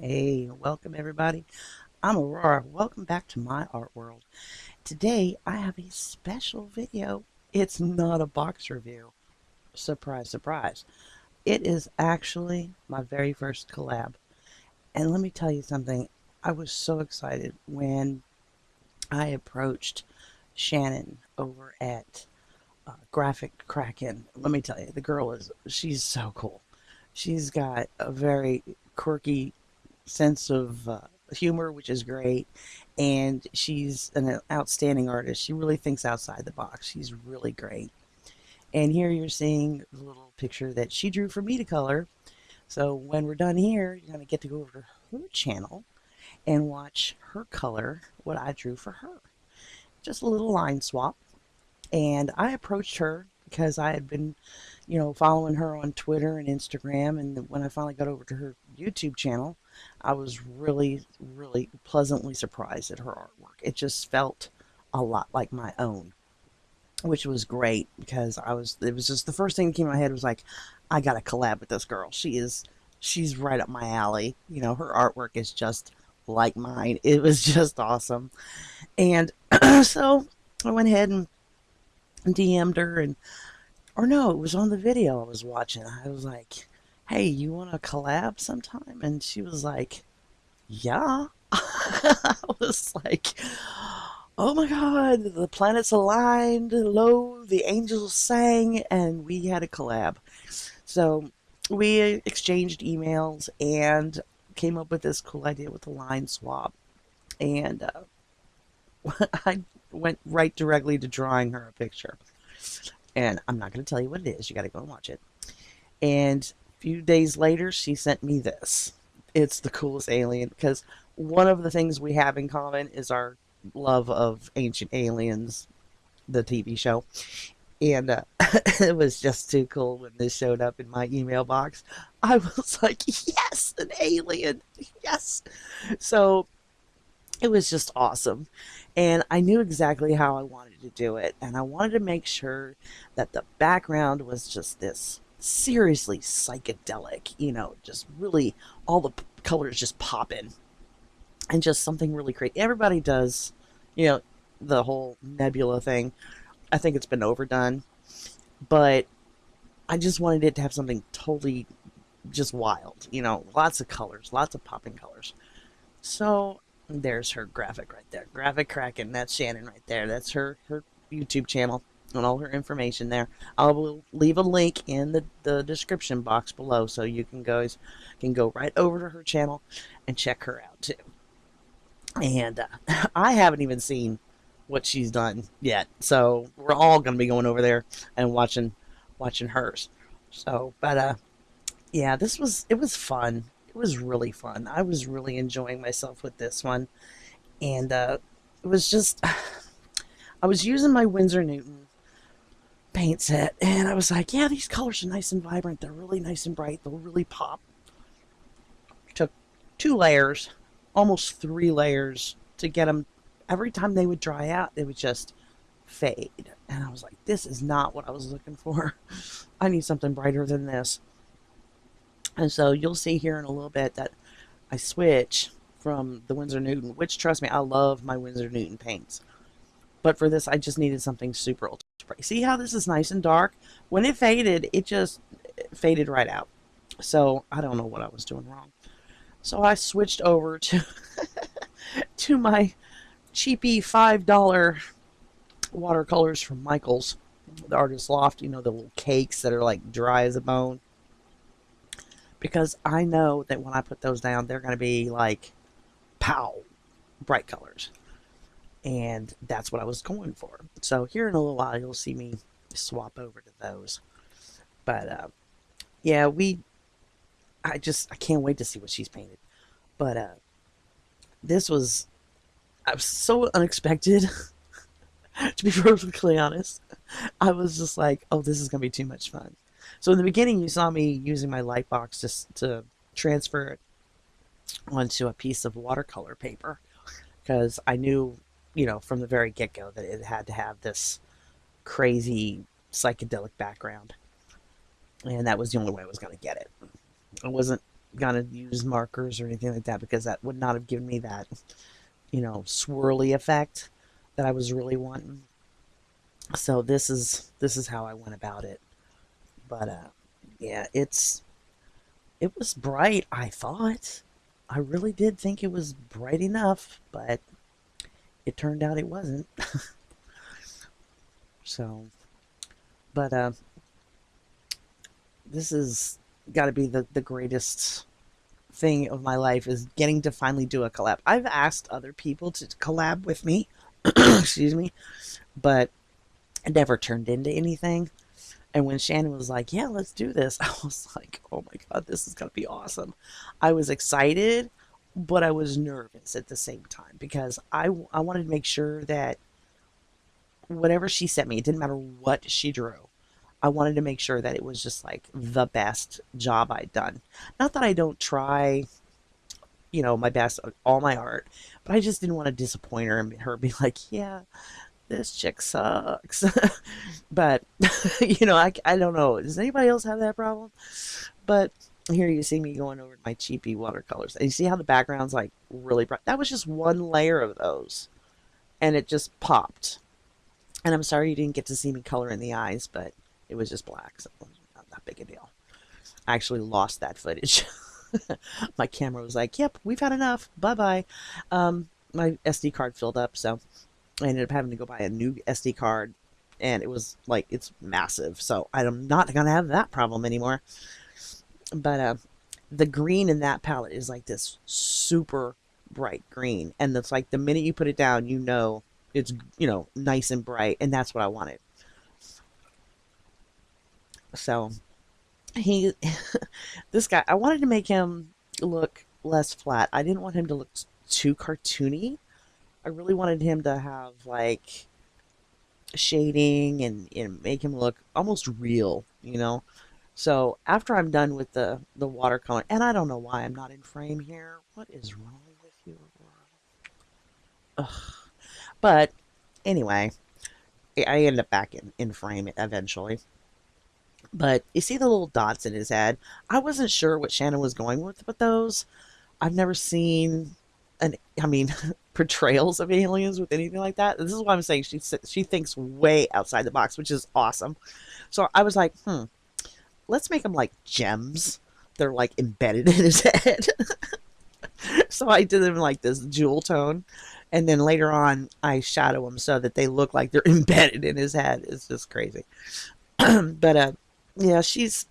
Hey, welcome everybody. I'm Aurora. Welcome back to my art world. Today I have a special video. It's not a box review. Surprise, surprise. It is actually my very first collab. And let me tell you something. I was so excited when I approached Shannon over at Graphic Kraken. Let me tell you, she's so cool. She's got a very quirky sense of humor, which is great. And she's an outstanding artist. She really thinks outside the box. She's really great. And here you're seeing the little picture that she drew for me to color. So when we're done here, you're going to get to go over to her channel and watch her color what I drew for her. Just a little line swap. And I approached her because I had been, following her on Twitter and Instagram. And when I finally got over to her YouTube channel, I was really, really pleasantly surprised at her artwork. It just felt a lot like my own, which was great because it was just the first thing that came to my head was like, I got to collab with this girl. She's right up my alley. Her artwork is just like mine. It was just awesome. And so I went ahead and DM'd her or no, it was on the video I was watching. I was like, hey, you want to collab sometime? And she was like, yeah. I was like, oh my God, the planets aligned, lo, the angels sang, and we had a collab. So we exchanged emails and came up with this cool idea with the line swap. And I went right directly to drawing her a picture. And I'm not going to tell you what it is. You got to go and watch it. And a few days later, she sent me this. It's the coolest alien because one of the things we have in common is our love of Ancient Aliens, the TV show. And it was just too cool when this showed up in my email box. I was like, yes, an alien. Yes. So it was just awesome. And I knew exactly how I wanted to do it. And I wanted to make sure that the background was just this seriously psychedelic, just really all the colors just popping and just something really great. Everybody does, you know, the whole nebula thing. I think it's been overdone, but I just wanted it to have something totally just wild, lots of colors, lots of popping colors. So there's her graphic right there. Graphic Kraken. That's Shannon right there. That's her YouTube channel and all her information there. I will leave a link in the description box below so you can go right over to her channel and check her out too. And I haven't even seen what she's done yet, so we're all gonna be going over there and watching hers. So, but yeah, it was fun. It was really fun. I was really enjoying myself with this one, and it was just I was using my Winsor Newton paint set, and I was like, yeah, these colors are nice and vibrant. They're really nice and bright. They'll really pop. Took 2 layers, almost 3 layers to get them. Every time they would dry out, they would just fade, and I was like, this is not what I was looking for. I need something brighter than this. And so you'll see here in a little bit that I switch from the Winsor Newton, which trust me, I love my Winsor Newton paints. But for this, I just needed something super ultra spray. See how this is nice and dark? When it faded, it just faded right out. So I don't know what I was doing wrong. So I switched over to to my cheapy $5 watercolors from Michael's, the Artist Loft. The little cakes that are like dry as a bone. Because I know that when I put those down, they're going to be like, pow, bright colors. And that's what I was going for. So here in a little while, you'll see me swap over to those. But yeah, I can't wait to see what she's painted. But I was so unexpected, to be perfectly honest. I was just like, oh, this is going to be too much fun. So in the beginning, you saw me using my light box just to transfer it onto a piece of watercolor paper because I knew, from the very get-go that it had to have this crazy psychedelic background, and that was the only way I was going to get it. I wasn't gonna use markers or anything like that because that would not have given me that, swirly effect that I was really wanting. So this is how I went about it. But yeah, it was bright, I thought. I really did think it was bright enough, but it turned out it wasn't. So, but this has got to be the greatest thing of my life is getting to finally do a collab. I've asked other people to collab with me, excuse me, but it never turned into anything. And when Shannon was like, "Yeah, let's do this," I was like, "Oh my God, this is going to be awesome." I was excited, but I was nervous at the same time because I wanted to make sure that whatever she sent me, it didn't matter what she drew. I wanted to make sure that it was just like the best job I'd done. Not that I don't try, my best on all my art, but I just didn't want to disappoint her and her be like, "Yeah, this chick sucks." But, I don't know. Does anybody else have that problem? But here you see me going over my cheapy watercolors. And you see how the background's like really bright? That was just one layer of those. And it just popped. And I'm sorry you didn't get to see me color in the eyes, but it was just black. So not that big a deal. I actually lost that footage. My camera was like, "Yep, we've had enough. Bye-bye." My SD card filled up, so I ended up having to go buy a new SD card, and it was like it's massive, so I'm not gonna have that problem anymore. But the green in that palette is like this super bright green, and it's like the minute you put it down, it's nice and bright, and that's what I wanted. So he, this guy, I wanted to make him look less flat. I didn't want him to look too cartoony. I really wanted him to have like shading and make him look almost real. So after I'm done with the watercolor, and I don't know why I'm not in frame here. What is wrong with you? Ugh. But anyway, I end up back in frame eventually. But you see the little dots in his head. I wasn't sure what Shannon was going with those. I've never seen I mean, portrayals of aliens with anything like that. This is why I'm saying she thinks way outside the box, which is awesome. So I was like, let's make them like gems. They're like embedded in his head. So I did them like this jewel tone, and then later on I shadow them so that they look like they're embedded in his head. It's just crazy. But yeah, she's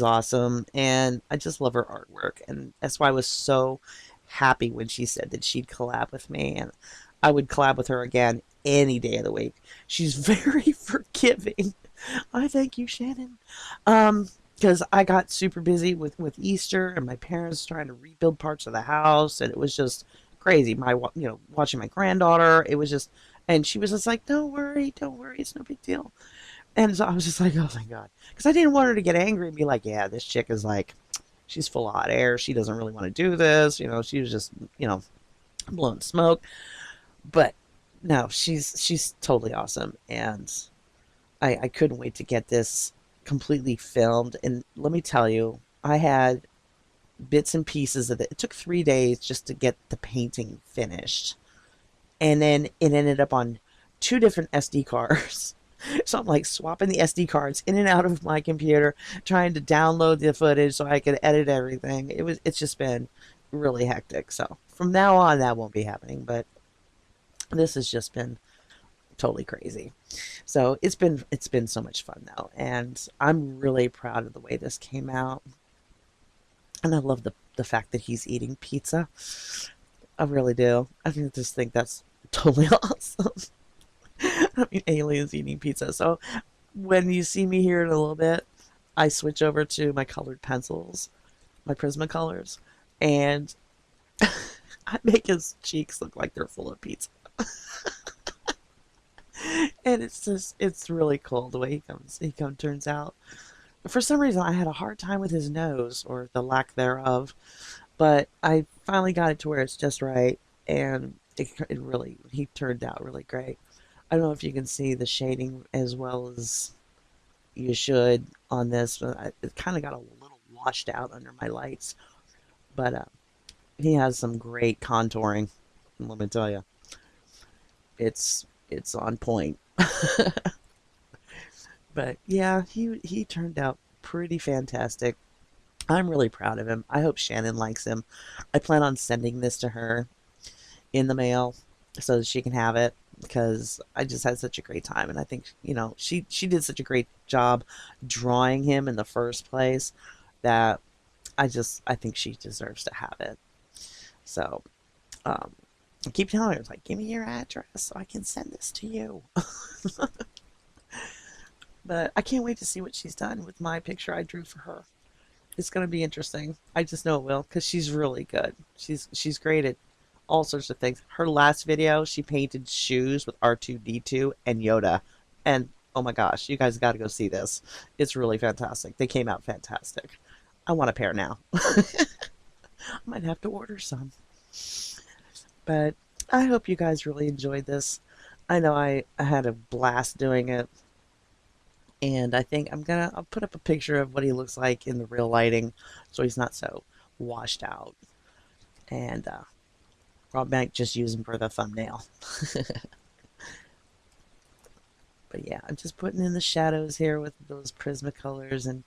awesome, and I just love her artwork, and that's why I was so happy when she said that she'd collab with me, and I would collab with her again any day of the week. She's very forgiving. I thank you, Shannon. Because I got super busy with Easter and my parents trying to rebuild parts of the house, and it was just crazy. Watching my granddaughter, it was just, and she was just like, don't worry, it's no big deal." And so I was just like, "Oh my God," because I didn't want her to get angry and be like, "Yeah, this chick is like, she's full of hot air. She doesn't really want to do this." She was just, blowing smoke. But no, she's totally awesome, and I couldn't wait to get this completely filmed. And let me tell you, I had bits and pieces of it. It took 3 days just to get the painting finished, and then it ended up on two different SD cards. So I'm like swapping the SD cards in and out of my computer, trying to download the footage so I could edit everything. It's just been really hectic. So from now on, that won't be happening. But this has just been totally crazy. So it's been so much fun though, and I'm really proud of the way this came out. And I love the fact that he's eating pizza. I really do. Just think that's totally awesome. I mean, aliens eating pizza. So when you see me here in a little bit, I switch over to my colored pencils, my Prismacolors, and I make his cheeks look like they're full of pizza. And it's really cool the way turns out. For some reason, I had a hard time with his nose, or the lack thereof, but I finally got it to where it's just right, and he turned out really great. I don't know if you can see the shading as well as you should on this, but it kind of got a little washed out under my lights. But he has some great contouring. Let me tell you, it's on point. But yeah, he turned out pretty fantastic. I'm really proud of him. I hope Shannon likes him. I plan on sending this to her in the mail so that she can have it because I just had such a great time, and I think she did such a great job drawing him in the first place that I think she deserves to have it. So I keep telling her, it's like, give me your address so I can send this to you. But I can't wait to see what she's done with my picture I drew for her. It's going to be interesting. I just know it will because she's really good. She's great at all sorts of things. Her last video, she painted shoes with R2-D2 and Yoda. And oh my gosh, you guys got to go see this. It's really fantastic. They came out fantastic. I want a pair now. I might have to order some. But I hope you guys really enjoyed this. I know I had a blast doing it. And I think I'll put up a picture of what he looks like in the real lighting so he's not so washed out. And I might just use him for the thumbnail. But yeah, I'm just putting in the shadows here with those Prismacolors, and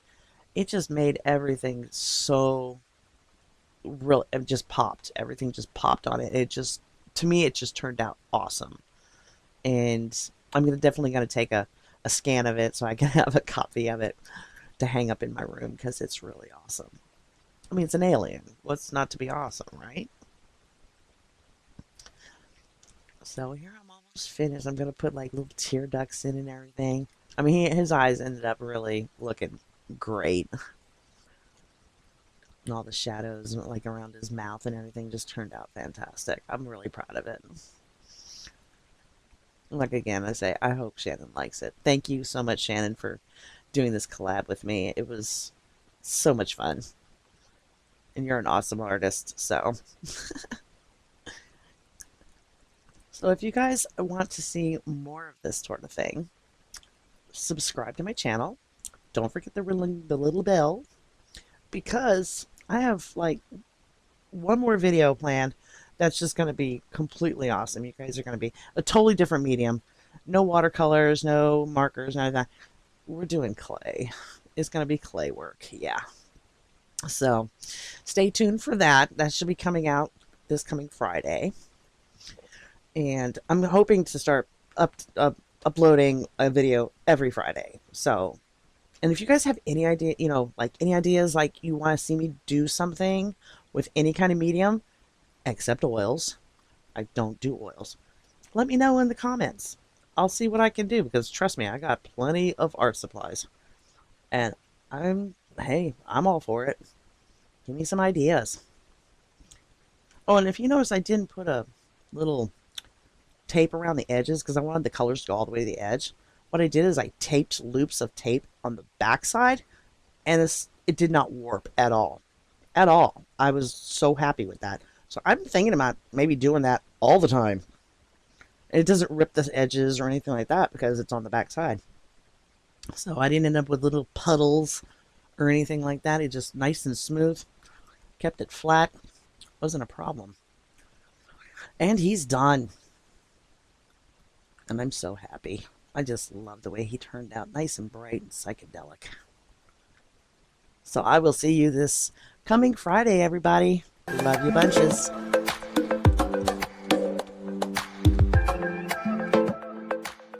it just made everything so real. It just popped. Everything just popped on it. To me, it just turned out awesome. And I'm definitely going to take a scan of it so I can have a copy of it to hang up in my room because it's really awesome. I mean, it's an alien. What's not to be awesome, right? So here I'm almost finished. I'm going to put like little tear ducts in and everything. I mean, his eyes ended up really looking great. And all the shadows like around his mouth and everything just turned out fantastic. I'm really proud of it. Like again, I say, I hope Shannon likes it. Thank you so much, Shannon, for doing this collab with me. It was so much fun. And you're an awesome artist, so. So if you guys want to see more of this sort of thing, subscribe to my channel. Don't forget the little bell, because I have like one more video planned that's just going to be completely awesome. You guys are going to be a totally different medium. No watercolors, no markers, none of that. We're doing clay. It's going to be clay work, yeah. So stay tuned for that. That should be coming out this coming Friday. And I'm hoping to start uploading a video every Friday. So, and if you guys have any idea, like any ideas, like you want to see me do something with any kind of medium, except oils. I don't do oils. Let me know in the comments. I'll see what I can do because trust me, I got plenty of art supplies. And I'm all for it. Give me some ideas. Oh, and if you notice, I didn't put a little tape around the edges because I wanted the colors to go all the way to the edge. What I did is I taped loops of tape on the back side, and it did not warp at all. At all. I was so happy with that. So I'm thinking about maybe doing that all the time. It doesn't rip the edges or anything like that because it's on the back side. So I didn't end up with little puddles or anything like that. It just nice and smooth. Kept it flat. Wasn't a problem. And he's done. And I'm so happy. I just love the way he turned out. Nice and bright and psychedelic. So I will see you this coming Friday, everybody. Love you bunches.